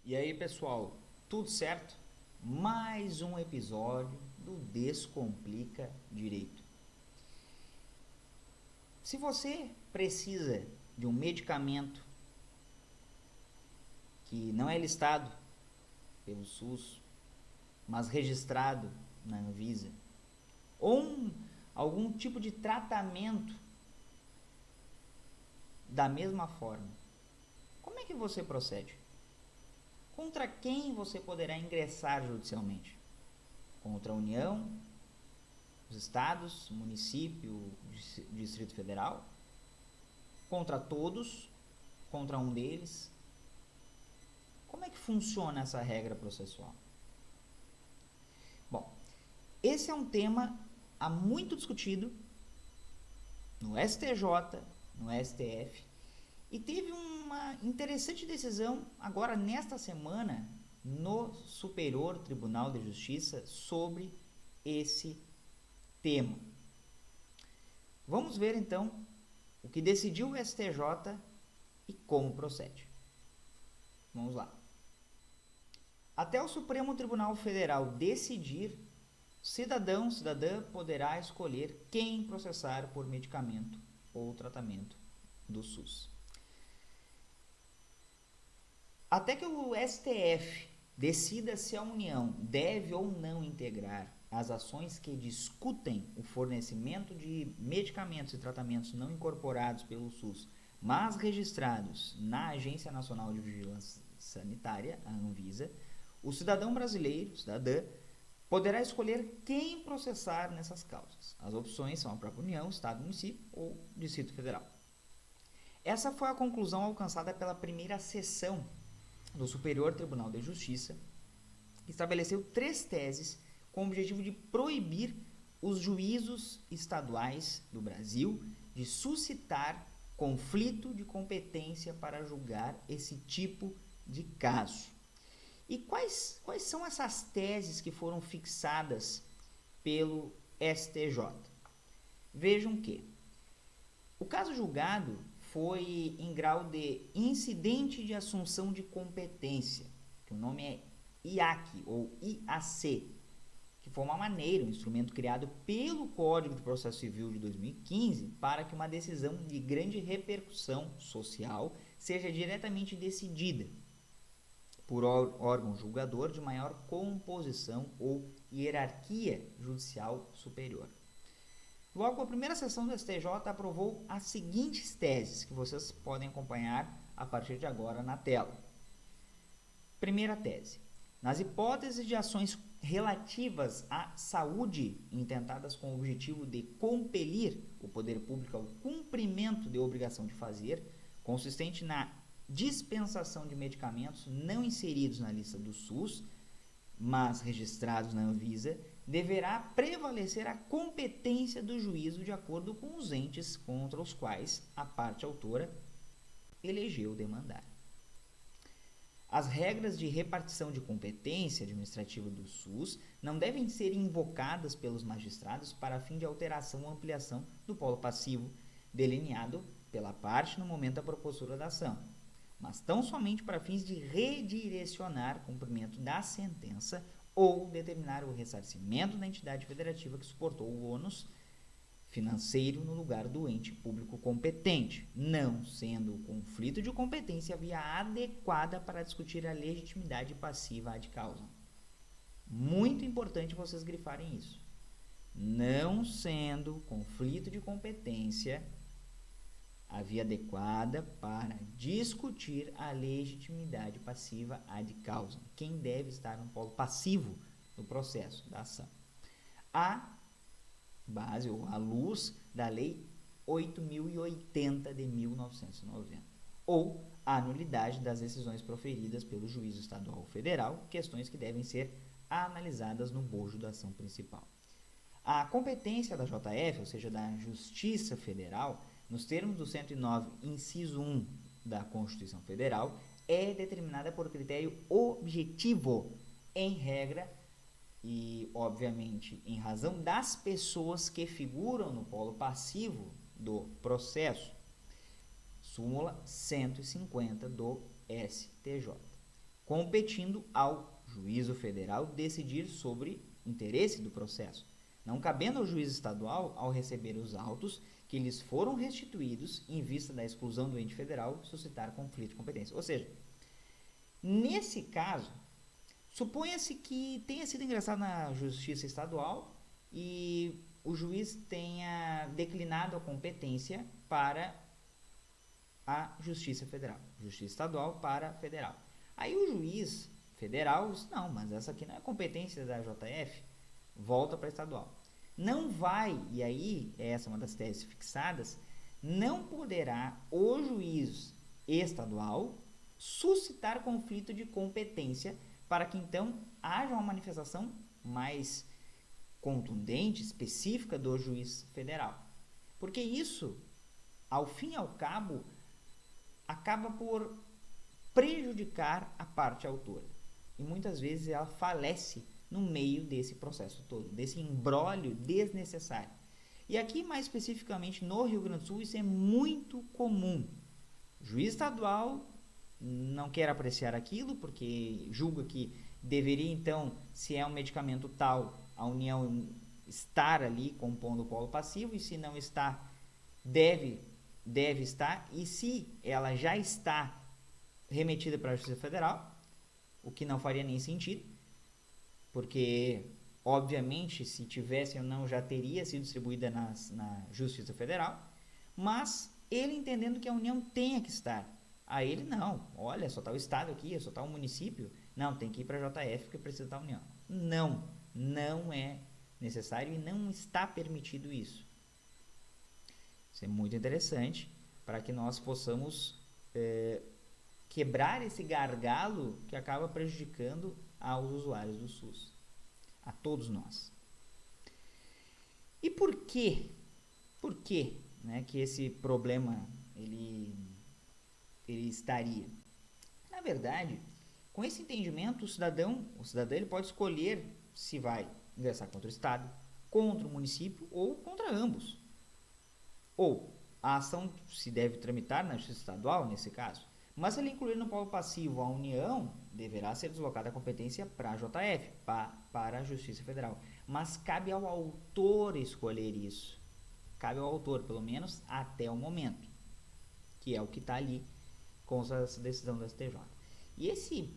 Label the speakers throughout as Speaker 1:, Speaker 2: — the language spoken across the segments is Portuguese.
Speaker 1: E aí, pessoal, tudo certo? Mais um episódio do Descomplica Direito. Se você precisa de um medicamento que não é listado pelo SUS, mas registrado na Anvisa, ou algum tipo de tratamento da mesma forma, como é que você procede? Contra quem você poderá ingressar judicialmente? Contra a União, os estados, município, Distrito Federal? Contra todos? Contra um deles? Como é que funciona essa regra processual? Bom, esse é um tema há muito discutido no STJ, no STF, e teve uma interessante decisão agora nesta semana no Superior Tribunal de Justiça sobre esse tema. Vamos ver então o que decidiu o STJ e como procede. Vamos lá. Até o Supremo Tribunal Federal decidir, cidadã poderá escolher quem processar por medicamento ou tratamento do SUS. Até que o STF decida se a União deve ou não integrar as ações que discutem o fornecimento de medicamentos e tratamentos não incorporados pelo SUS, mas registrados na Agência Nacional de Vigilância Sanitária, a Anvisa, o cidadão brasileiro, cidadã, poderá escolher quem processar nessas causas. As opções são a própria União, Estado, Município ou Distrito Federal. Essa foi a conclusão alcançada pela primeira sessão do Superior Tribunal de Justiça, que estabeleceu 3 teses com o objetivo de proibir os juízos estaduais do Brasil de suscitar conflito de competência para julgar esse tipo de caso. E quais são essas teses que foram fixadas pelo STJ? Vejam que o caso julgado foi em grau de incidente de assunção de competência, que o nome é IAC ou IAC, que foi uma maneira, um instrumento criado pelo Código de Processo Civil de 2015 para que uma decisão de grande repercussão social seja diretamente decidida por órgão julgador de maior composição ou hierarquia judicial superior. Logo, a primeira sessão do STJ aprovou as seguintes teses, que vocês podem acompanhar a partir de agora na tela. Primeira tese. Nas hipóteses de ações relativas à saúde intentadas com o objetivo de compelir o poder público ao cumprimento de obrigação de fazer, consistente na dispensação de medicamentos não inseridos na lista do SUS, mas registrados na Anvisa, deverá prevalecer a competência do juízo de acordo com os entes contra os quais a parte autora elegeu demandar. As regras de repartição de competência administrativa do SUS não devem ser invocadas pelos magistrados para fim de alteração ou ampliação do polo passivo delineado pela parte no momento da propositura da ação, mas tão somente para fins de redirecionar o cumprimento da sentença ou determinar o ressarcimento da entidade federativa que suportou o ônus financeiro no lugar do ente público competente, não sendo o conflito de competência a via adequada para discutir a legitimidade passiva ad causa. Muito importante vocês grifarem isso. Não sendo conflito de competência a via adequada para discutir a legitimidade passiva ad causa. Quem deve estar no polo passivo do processo da ação? A base ou à luz da Lei 8.080 de 1990, ou a nulidade das decisões proferidas pelo juízo estadual ou federal, questões que devem ser analisadas no bojo da ação principal. A competência da JF, ou seja, da Justiça Federal, nos termos do 109, inciso 1 da Constituição Federal, é determinada por critério objetivo, em regra, e, obviamente, em razão das pessoas que figuram no polo passivo do processo. Súmula 150 do STJ. Competindo ao juízo federal decidir sobre interesse do processo, não cabendo ao juiz estadual, ao receber os autos que lhes foram restituídos em vista da exclusão do ente federal, suscitar conflito de competência. Ou seja, nesse caso, suponha-se que tenha sido ingressado na justiça estadual e o juiz tenha declinado a competência para a justiça federal, justiça estadual para a federal. Aí o juiz federal diz, não, mas essa aqui não é competência da JF, volta para estadual. Não vai, e aí, essa é uma das teses fixadas, não poderá o juiz estadual suscitar conflito de competência para que então haja uma manifestação mais contundente, específica do juiz federal. Porque isso, ao fim e ao cabo, acaba por prejudicar a parte autora. E muitas vezes ela falece no meio desse processo todo, desse imbróglio desnecessário. E aqui, mais especificamente no Rio Grande do Sul, isso é muito comum. O juiz estadual não quer apreciar aquilo, porque julga que deveria, então, se é um medicamento tal, a União estar ali compondo o polo passivo, e se não está, deve estar, e se ela já está remetida para a Justiça Federal, o que não faria nem sentido, porque, obviamente, se tivesse ou não, já teria sido distribuída na Justiça Federal, mas ele entendendo que a União tenha que estar. A ele não, olha, só está o Estado aqui, só está o município, não, tem que ir para a JF porque precisa da União. Não é necessário e não está permitido isso. Isso é muito interessante para que nós possamos quebrar esse gargalo que acaba prejudicando aos usuários do SUS, a todos nós. E por quê? Por que, né, que esse problema ele estaria? Na verdade, com esse entendimento, o cidadão ele pode escolher se vai ingressar contra o Estado, contra o município ou contra ambos. Ou a ação se deve tramitar na Justiça Estadual, nesse caso. Mas se ele incluir no polo passivo a União, deverá ser deslocada a competência para a JF, para a Justiça Federal. Mas cabe ao autor escolher isso. Cabe ao autor, pelo menos até o momento, que é o que está ali com essa decisão do STJ. E esse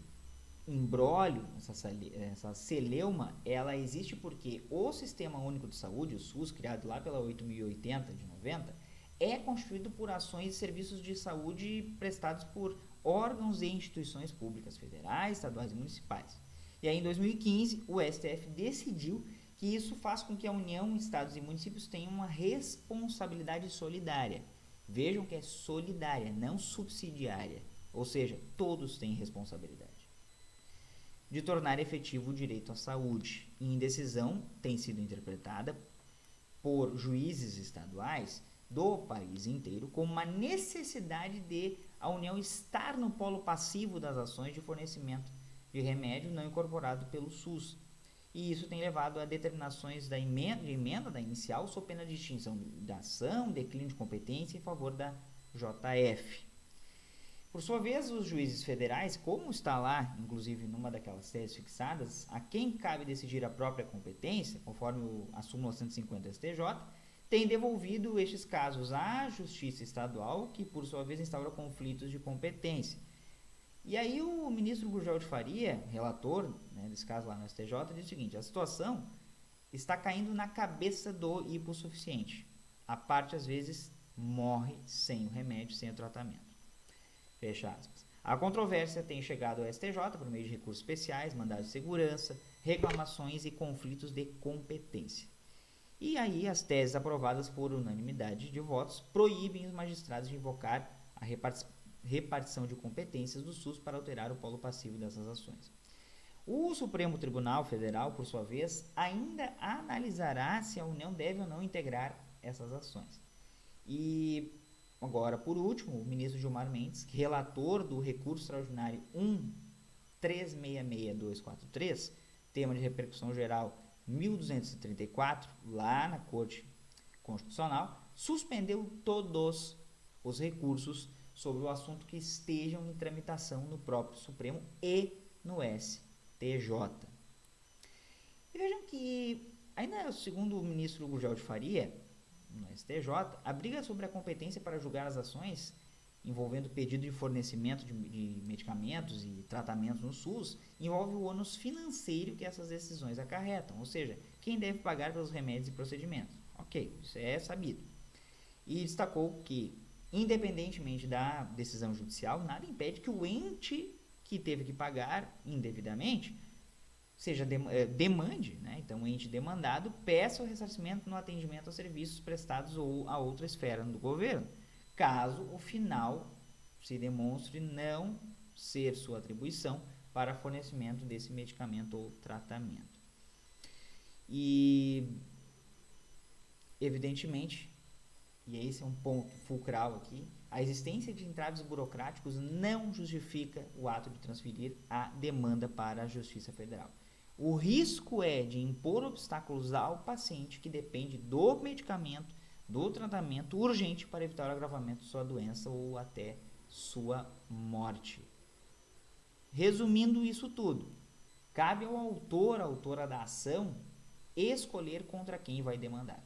Speaker 1: imbróglio, essa celeuma, ela existe porque o Sistema Único de Saúde, o SUS, criado lá pela 8.080 de 90, é constituído por ações e serviços de saúde prestados por órgãos e instituições públicas federais, estaduais e municipais. E aí, em 2015, o STF decidiu que isso faz com que a União, estados e municípios tenham uma responsabilidade solidária. Vejam que é solidária, não subsidiária. Ou seja, todos têm responsabilidade de tornar efetivo o direito à saúde. E em decisão tem sido interpretada por juízes estaduais do país inteiro como uma necessidade de a União estar no polo passivo das ações de fornecimento de remédio não incorporado pelo SUS. E isso tem levado a determinações de emenda da inicial sob pena de extinção da ação, declínio de competência em favor da JF. Por sua vez, os juízes federais, como está lá, inclusive numa daquelas teses fixadas, a quem cabe decidir a própria competência, conforme a súmula 150 STJ, tem devolvido estes casos à Justiça Estadual, que por sua vez instaura conflitos de competência. E aí o ministro Gurgel de Faria, relator, né, desse caso lá no STJ, diz o seguinte: a situação está caindo na cabeça do hipossuficiente. A parte, às vezes, morre sem o remédio, sem o tratamento. Fecha aspas. A controvérsia tem chegado ao STJ por meio de recursos especiais, mandados de segurança, reclamações e conflitos de competência. E aí as teses aprovadas por unanimidade de votos proíbem os magistrados de invocar a repartição de competências do SUS para alterar o polo passivo dessas ações. O Supremo Tribunal Federal, por sua vez, ainda analisará se a União deve ou não integrar essas ações. E agora, por último, o ministro Gilmar Mendes, relator do recurso extraordinário 1366243, tema de repercussão geral 1234, lá na Corte Constitucional, suspendeu todos os recursos sobre o assunto que estejam em tramitação no próprio Supremo e no STJ. E vejam que, ainda segundo o ministro Gurgel de Faria, no STJ, a briga sobre a competência para julgar as ações envolvendo pedido de fornecimento de medicamentos e tratamentos no SUS envolve o ônus financeiro que essas decisões acarretam, ou seja, quem deve pagar pelos remédios e procedimentos. Ok, isso é sabido. E destacou que, independentemente da decisão judicial, nada impede que o ente que teve que pagar indevidamente seja demande, né? Então o ente demandado peça o ressarcimento no atendimento aos serviços prestados ou a outra esfera do governo, caso o final se demonstre não ser sua atribuição para fornecimento desse medicamento ou tratamento. E, evidentemente, e esse é um ponto fulcral aqui, a existência de entraves burocráticos não justifica o ato de transferir a demanda para a Justiça Federal. O risco é de impor obstáculos ao paciente que depende do medicamento, do tratamento urgente para evitar o agravamento de sua doença ou até sua morte. Resumindo isso tudo, cabe ao autor, autora da ação, escolher contra quem vai demandar.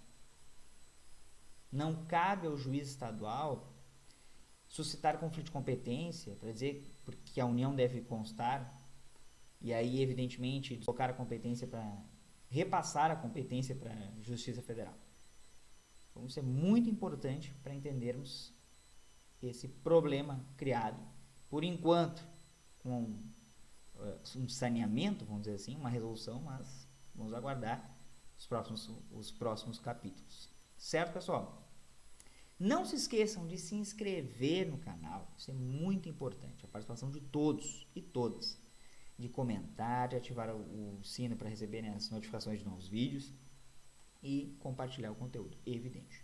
Speaker 1: Não cabe ao juiz estadual suscitar conflito de competência para dizer que a União deve constar e aí, evidentemente, deslocar a competência para repassar a competência para a Justiça Federal. Então, isso é muito importante para entendermos esse problema criado, por enquanto, com um saneamento, vamos dizer assim, uma resolução, mas vamos aguardar os próximos capítulos. Certo, pessoal? Não se esqueçam de se inscrever no canal, isso é muito importante, a participação de todos e todas, de comentar, de ativar o sino para receberem as notificações de novos vídeos e compartilhar o conteúdo, evidente.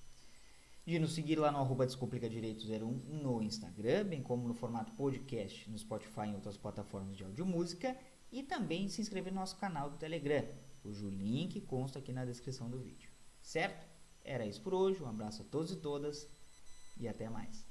Speaker 1: De nos seguir lá no @descomplicadireito01 no Instagram, bem como no formato podcast no Spotify e em outras plataformas de audiomúsica, e também se inscrever no nosso canal do Telegram, cujo link consta aqui na descrição do vídeo. Certo? Era isso por hoje, um abraço a todos e todas e até mais.